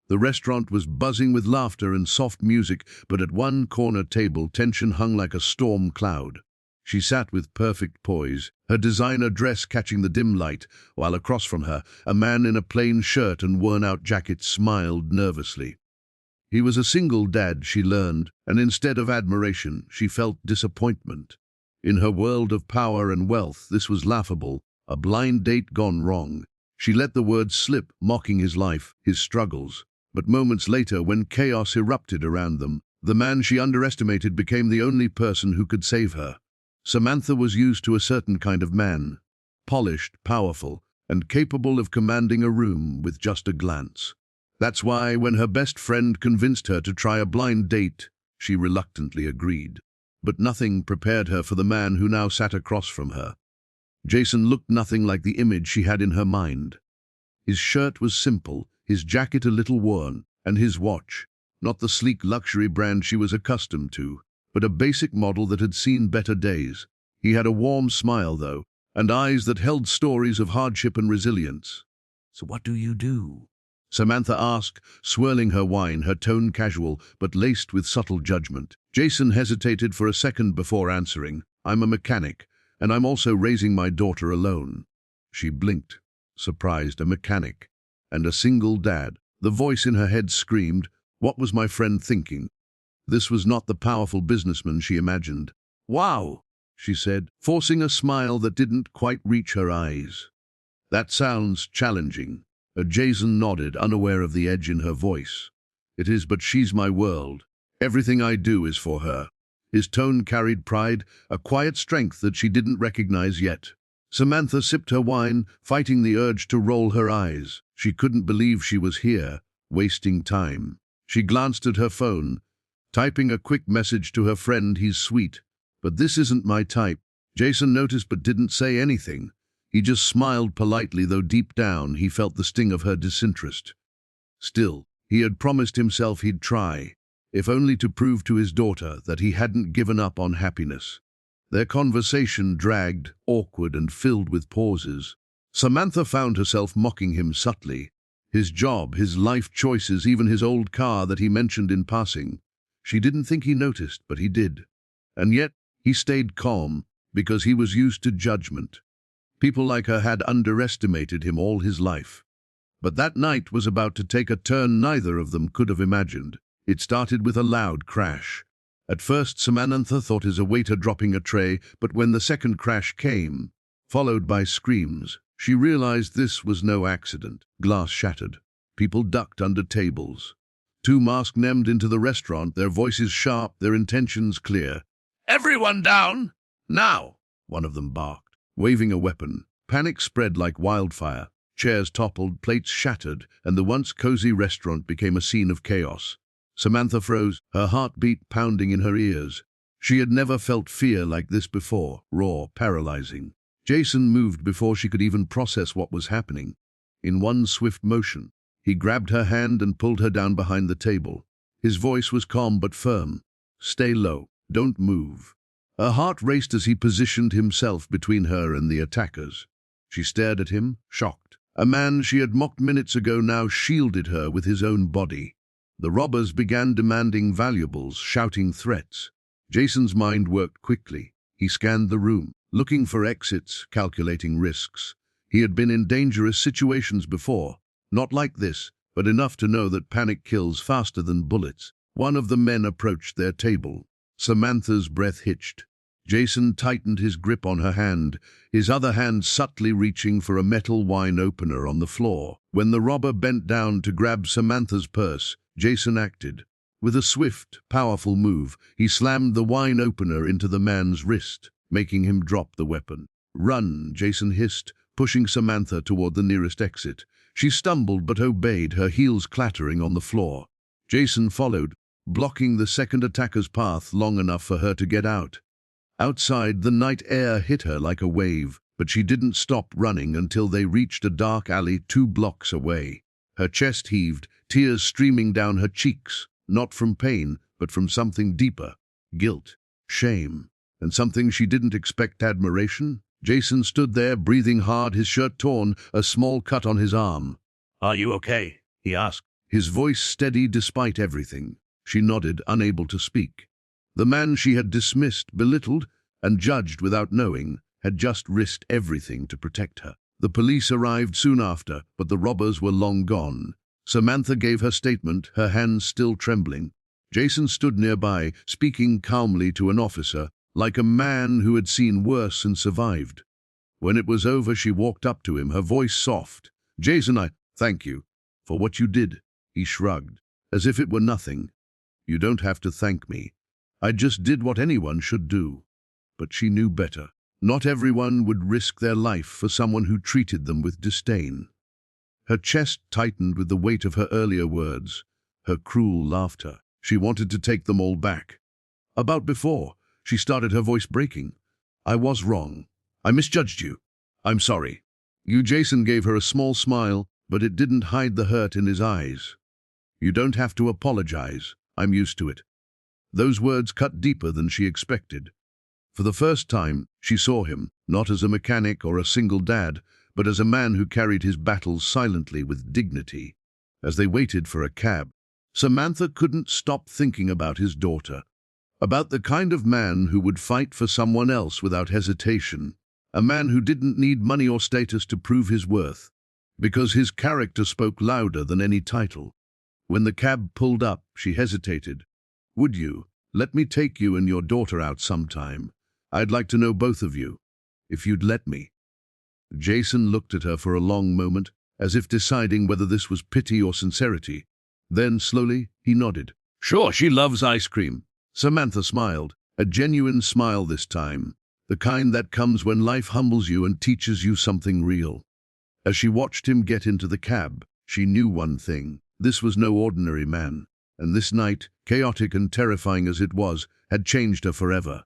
The restaurant was buzzing with laughter and soft music, but at one corner table tension hung like a storm cloud. She sat with perfect poise, her designer dress catching the dim light, while across from her, a man in a plain shirt and worn-out jacket smiled nervously. He was a single dad, she learned, and instead of admiration, she felt disappointment. In her world of power and wealth, this was laughable, a blind date gone wrong. She let the words slip, mocking his life, his struggles. But moments later, when chaos erupted around them, the man she underestimated became the only person who could save her. Samantha was used to a certain kind of man, polished, powerful, and capable of commanding a room with just a glance. That's why, when her best friend convinced her to try a blind date, she reluctantly agreed. But nothing prepared her for the man who now sat across from her. Jason looked nothing like the image she had in her mind. His shirt was simple, his jacket a little worn, and his watch, not the sleek luxury brand she was accustomed to, but a basic model that had seen better days. He had a warm smile, though, and eyes that held stories of hardship and resilience. "So what do you do?" Samantha asked, swirling her wine, her tone casual, but laced with subtle judgment. Jason hesitated for a second before answering. "I'm a mechanic, and I'm also raising my daughter alone." She blinked, surprised. A mechanic, and a single dad. The voice in her head screamed, "What was my friend thinking?" This was not the powerful businessman she imagined. "Wow," she said, forcing a smile that didn't quite reach her eyes. "That sounds challenging." Jason nodded, unaware of the edge in her voice. "It is, but she's my world. Everything I do is for her." His tone carried pride, a quiet strength that she didn't recognize yet. Samantha sipped her wine, fighting the urge to roll her eyes. She couldn't believe she was here, wasting time. She glanced at her phone, typing a quick message to her friend. "He's sweet, but this isn't my type." Jason noticed but didn't say anything. He just smiled politely, though deep down he felt the sting of her disinterest. Still, he had promised himself he'd try, if only to prove to his daughter that he hadn't given up on happiness. Their conversation dragged, awkward and filled with pauses. Samantha found herself mocking him subtly. His job, his life choices, even his old car that he mentioned in passing. She didn't think he noticed, but he did. And yet, he stayed calm, because he was used to judgment. People like her had underestimated him all his life. But that night was about to take a turn neither of them could have imagined. It started with a loud crash. At first, Samantha thought it was a waiter dropping a tray, but when the second crash came, followed by screams, she realized this was no accident. Glass shattered. People ducked under tables. Two masked men entered into the restaurant, their voices sharp, their intentions clear. "Everyone down! Now!" one of them barked, waving a weapon. Panic spread like wildfire. Chairs toppled, plates shattered, and the once cozy restaurant became a scene of chaos. Samantha froze, her heartbeat pounding in her ears. She had never felt fear like this before, raw, paralyzing. Jason moved before she could even process what was happening. In one swift motion, he grabbed her hand and pulled her down behind the table. His voice was calm but firm. "Stay low. Don't move." Her heart raced as he positioned himself between her and the attackers. She stared at him, shocked. A man she had mocked minutes ago now shielded her with his own body. The robbers began demanding valuables, shouting threats. Jason's mind worked quickly. He scanned the room, looking for exits, calculating risks. He had been in dangerous situations before. Not like this, but enough to know that panic kills faster than bullets. One of the men approached their table. Samantha's breath hitched. Jason tightened his grip on her hand, his other hand subtly reaching for a metal wine opener on the floor. When the robber bent down to grab Samantha's purse, Jason acted. With a swift, powerful move, he slammed the wine opener into the man's wrist, making him drop the weapon. "Run," Jason hissed, pushing Samantha toward the nearest exit. She stumbled but obeyed, her heels clattering on the floor. Jason followed, blocking the second attacker's path long enough for her to get out. Outside, the night air hit her like a wave, but she didn't stop running until they reached a dark alley 2 blocks away. Her chest heaved, tears streaming down her cheeks, not from pain, but from something deeper. Guilt, shame, and something she didn't expect, admiration. Jason stood there, breathing hard, his shirt torn, a small cut on his arm. "Are you okay?" he asked. his voice steady despite everything. She nodded, unable to speak. The man she had dismissed, belittled, and judged without knowing, had just risked everything to protect her. The police arrived soon after, but the robbers were long gone. Samantha gave her statement, her hands still trembling. Jason stood nearby, speaking calmly to an officer, like a man who had seen worse and survived. When it was over, she walked up to him, her voice soft. "Jason, I thank you for what you did." He shrugged, as if it were nothing. "You don't have to thank me. I just did what anyone should do." But she knew better. Not everyone would risk their life for someone who treated them with disdain. Her chest tightened with the weight of her earlier words, her cruel laughter. She wanted to take them all back. "About before," she started, her voice breaking. "I was wrong. I misjudged you. I'm sorry." Jason gave her a small smile, but it didn't hide the hurt in his eyes. "You don't have to apologize. I'm used to it." Those words cut deeper than she expected. For the first time, she saw him, not as a mechanic or a single dad, but as a man who carried his battles silently with dignity. As they waited for a cab, Samantha couldn't stop thinking about his daughter, about the kind of man who would fight for someone else without hesitation, a man who didn't need money or status to prove his worth, because his character spoke louder than any title. When the cab pulled up, she hesitated. "Would you let me take you and your daughter out sometime? I'd like to know both of you, if you'd let me." Jason looked at her for a long moment, as if deciding whether this was pity or sincerity. Then, slowly, he nodded. "Sure, she loves ice cream." Samantha smiled, a genuine smile this time, the kind that comes when life humbles you and teaches you something real. As she watched him get into the cab, she knew one thing. This was no ordinary man, and this night, chaotic and terrifying as it was, had changed her forever.